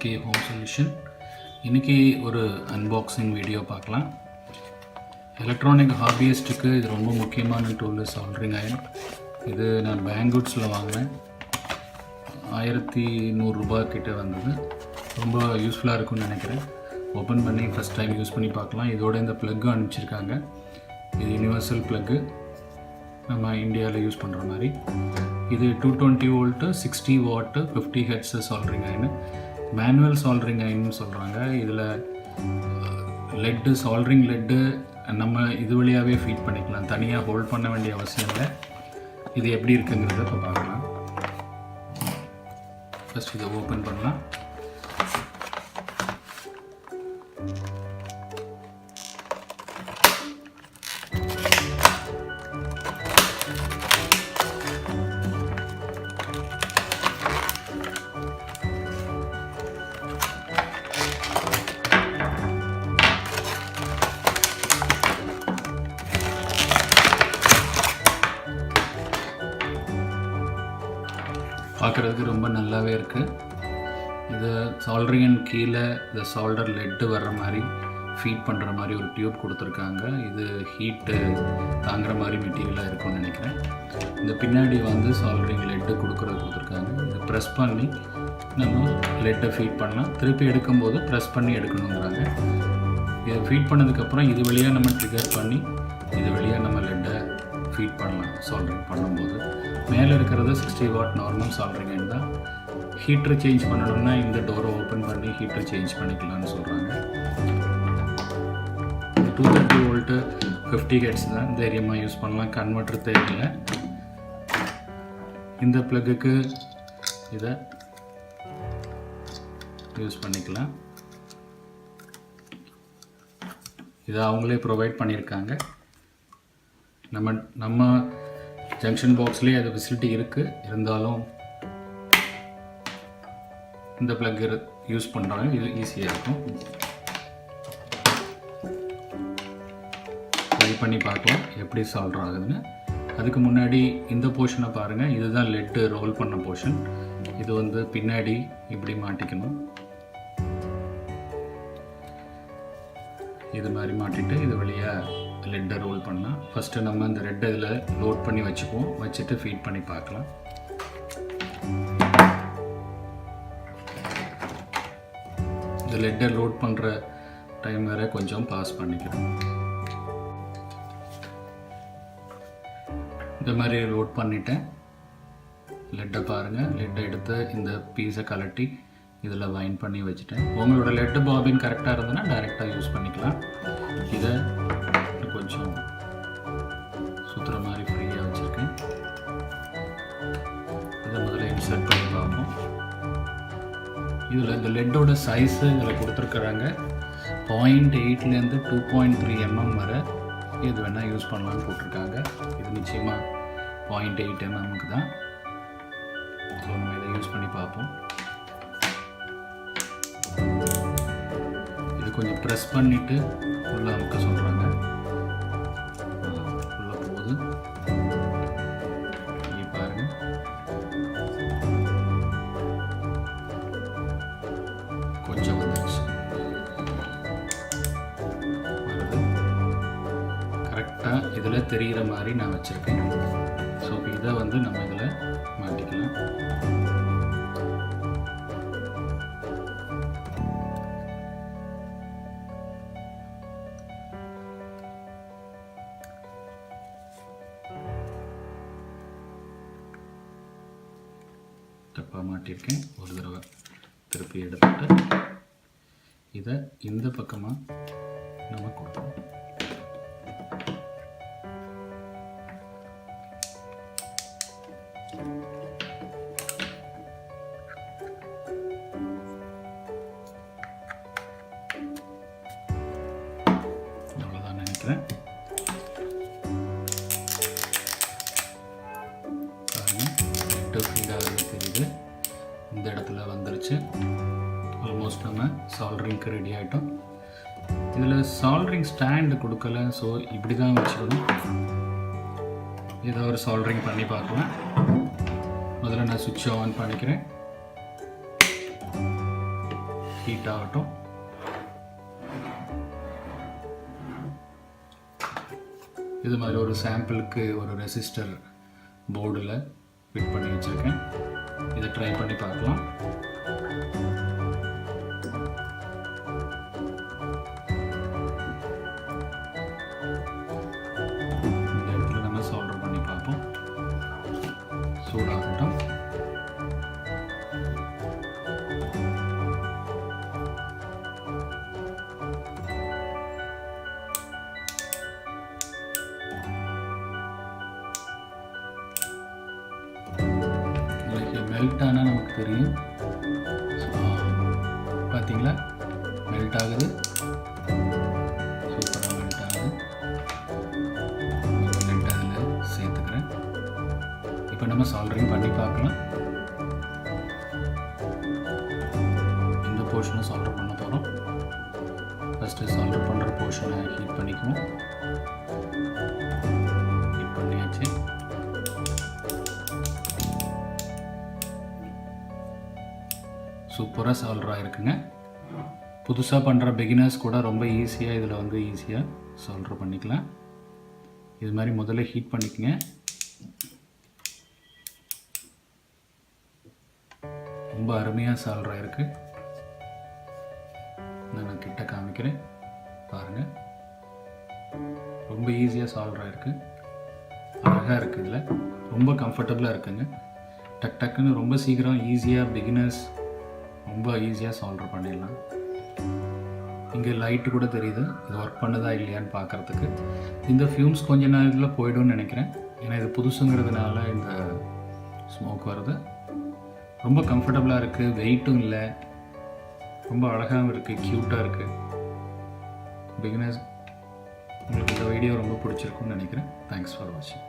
K home solution. இன்றைக்கி ஒரு unboxing video பார்க்கலாம். எலக்ட்ரானிக் ஹாபியஸ்ட்டுக்கு இது ரொம்ப முக்கியமான டூல் சால்டரிங் அயன். இது நான் பேங்கூட்ஸில் வாங்கினேன். 1100 ரூபாய் கிட்ட வந்தது. ரொம்ப யூஸ்ஃபுல்லாக இருக்கும்னு நினைக்கிறேன். ஓப்பன் பண்ணி ஃபஸ்ட் டைம் யூஸ் பண்ணி பார்க்கலாம். இதோட இந்த ப்ளக்கும் அனுப்பிச்சிருக்காங்க. இது யூனிவர்சல் ப்ளக்கு, நம்ம இந்தியாவில் யூஸ் பண்ணுற மாதிரி. இது 220 volt 60 watt 50 hertz soldering iron. Manual soldering அயன்னு சொல்கிறாங்க. இதில் லெட்டு, சால்டரிங் லெட்டு நம்ம இது வழியாகவே ஃபீட் பண்ணிக்கலாம். தனியாக ஹோல்ட் பண்ண வேண்டிய அவசியம் இல்லை. இது எப்படி இருக்குங்கிறத இப்போ பார்க்கலாம். ஃபஸ்ட் இதை ஓப்பன் பண்ணலாம். பார்க்குறதுக்கு ரொம்ப நல்லாவே இருக்குது. இது சால்டரிங் கீழே இந்த சால்டர் லெட்டு வர்ற மாதிரி ஃபீட் பண்ணுற மாதிரி ஒரு டியூப் கொடுத்துருக்காங்க. இது ஹீட்டு தாங்குற மாதிரி மெட்டீரியலாக இருக்கும்னு நினைக்கிறேன். இந்த பின்னாடி வந்து சால்டரிங் லெட்டு கொடுத்துருக்காங்க. இதை ப்ரெஸ் பண்ணி நம்ம லெட்டை ஃபீட் பண்ணலாம். திருப்பி எடுக்கும்போது ப்ரெஸ் பண்ணி எடுக்கணுங்கிறாங்க. இதை ஃபீட் பண்ணதுக்கப்புறம் இது வழியாக நம்ம ட்ரிகர் பண்ணி இது வழியாக நம்ம லெட்டை ஃபீட் பண்ணலாம். சால்டரிங் பண்ணும்போது மேலே இருக்கிறது 60 வாட் நார்மல் சால்டரிங் அயன் தான். ஹீட்டர் சேஞ்ச் பண்ணணும்னா இந்த டோரை ஓப்பன் பண்ணி ஹீட்டர் சேஞ்ச் பண்ணிக்கலாம்னு சொல்கிறாங்க. 230 வோல்ட்டு 50 ஹெர்ட்ஸ் தான். தைரியமாக யூஸ் பண்ணலாம். கன்வெர்ட்டர் தேவையில்லை. இந்த ப்ளக்குக்கு இதை யூஸ் பண்ணிக்கலாம். இதை அவங்களே ப்ரொவைட் பண்ணியிருக்காங்க. நம்ம ஜங்ஷன் பாக்ஸ்லேயே அது ஃபெசிலிட்டி இருக்குது. இருந்தாலும் இந்த ப்ளக் யூஸ் பண்ணுறாங்க. இது ஈஸியாக இருக்கும். ட்ரை பண்ணி பார்க்கலாம் எப்படி சால்டர் ஆகுதுன்னு. அதுக்கு முன்னாடி இந்த போர்ஷனை பாருங்கள். இதுதான் லெட்டு ரோல் பண்ண போர்ஷன். இது வந்து பின்னாடி இப்படி மாட்டிக்கணும். இது மாதிரி மாட்டிட்டு இது வழியாக லெட்டை ரோல் பண்ணலாம். ஃபஸ்ட்டு நம்ம இந்த ரெட்டை இதில் லோட் பண்ணி வச்சுக்குவோம். வச்சுட்டு ஃபீட் பண்ணி பார்க்கலாம். இந்த லெட்டை லோட் பண்ணுற டைம் வேறு கொஞ்சம் பாஸ் பண்ணிக்கிறோம். இந்த மாதிரி லோட் பண்ணிட்டேன். லெட்டை பாருங்கள். லெட்டை எடுத்து இந்த பீஸை கலட்டி இதில் வைன் பண்ணி வச்சுட்டேன். உங்களோட லெட்டு பாபின் கரெக்டாக இருந்ததுன்னா டைரெக்டாக யூஸ் பண்ணிக்கலாம். இதை கொஞ்சம் சுற்றுற மாதிரி ஃப்ரீயாக வச்சுருக்கேன். இதை முதல்ல இன்சர்ட் பண்ணி பார்ப்போம். இதில் இந்த லெட்டோட சைஸு இதில் கொடுத்துருக்குறாங்க. 0.8லேருந்து 2.3 mm வரை இது வேணால் யூஸ் பண்ணலான்னு போட்டிருக்காங்க. இது நிச்சயமாக 0.8 mm தான். ஸோ நம்ம இதை யூஸ் பண்ணி பார்ப்போம். இது கொஞ்சம் ப்ரெஸ் பண்ணிவிட்டு உள்ளே அமுக்க சொல்கிறாங்க. உள்ளே போகுது. இங்கே பாருங்கள். கொஞ்சம் வந்துடுச்சு. வருது. கரெக்டாக இதில் தெரிகிற மாதிரி நான் வச்சுருக்கேன். ஸோ இதை வந்து நம்ம இதில் மாட்டிக்கலாம். தப்பாக மாட்டியிருக்கேன். ஒரு தடவை திருப்பி எடுத்துட்டு இதை இந்த பக்கமாக நம்ம கொடுப்போம். அவ்வளோதான் நினைக்கிறேன். தெரியுது. இந்த இடத்துல வந்துருச்சு. ஆல்மோஸ்ட் நம்ம சால்டரிங்க்கு ரெடி ஆகிட்டோம். இதில் சால்டரிங் ஸ்டாண்டு கொடுக்கல. ஸோ இப்படி தான் வச்சுக்கணும். ஏதோ ஒரு சால்டரிங் பண்ணி பார்க்கலாம். முதல்ல நான் சுவிட்சை ஆன் பண்ணிக்கிறேன். ஹீட் ஆகட்டும். இது மாதிரி ஒரு சாம்பிளுக்கு ஒரு ரெசிஸ்டர் போர்டில் ஃபிட் பண்ணி வச்சுருக்கேன். இதை ட்ரை பண்ணி பார்க்கலாம். இந்த இடத்துல நம்ம சால்டர் பண்ணி பார்ப்போம். சூடாகட்டும். மெல்ட் ஆனால் நமக்கு தெரியும். பார்த்தீங்களா, மெல்ட் ஆகுது. சூப்பராக மெல்ட் ஆகுது. ஒரு மெல்ட் அதில் சேர்த்துக்கிறேன். இப்போ நம்ம சால்டரிங் பண்ணி பார்க்கலாம். இந்த போர்ஷனை சால்டர் பண்ண போகிறோம். ஃபஸ்ட்டு சால்டர் பண்ணுற போர்ஷனை ஹீட் பண்ணிக்குவோம். ஹீட் பண்ணியாச்சு. சூப்பராக சால்டர் ஆகிருக்குங்க. புதுசாக பண்ணுற பிகினர்ஸ் கூட ரொம்ப ஈஸியாக இதில் வந்து ஈஸியாக சால்டர் பண்ணிக்கலாம். இது மாதிரி முதல்ல ஹீட் பண்ணிக்கங்க. ரொம்ப அருமையாக சால்டர் ஆகிருக்கு. நான் கிட்ட காமிக்கிறேன் பாருங்கள். ரொம்ப ஈஸியாக சால்டர் ஆகிருக்கு. அழகாக இருக்குது. இதில் ரொம்ப கம்ஃபர்டபுளாக இருக்குங்க. டக் டக்குன்னு ரொம்ப சீக்கிரம் ஈஸியாக பிகினர்ஸ் ரொம்ப ஈஸியாக சால்டர் பண்ணிடலாம். இங்கே லைட்டு கூட தெரியுது. இது ஒர்க் பண்ணுதா இல்லையான்னு பார்க்குறதுக்கு. இந்த ஃபியூம்ஸ் கொஞ்ச நேரத்தில் போய்டும்னு நினைக்கிறேன். ஏன்னா இது புதுசுங்கிறதுனால இந்த ஸ்மோக் வருது. ரொம்ப கம்ஃபர்டபுளாக இருக்குது. வெயிட்டும் இல்லை. ரொம்ப அழகாகவும் இருக்குது. க்யூட்டாக இருக்குது. பிகினர்ஸ் உங்களுக்கு இந்த வீடியோ ரொம்ப பிடிச்சிருக்குன்னு நினைக்கிறேன். தேங்க்ஸ் ஃபார் வாட்சிங்.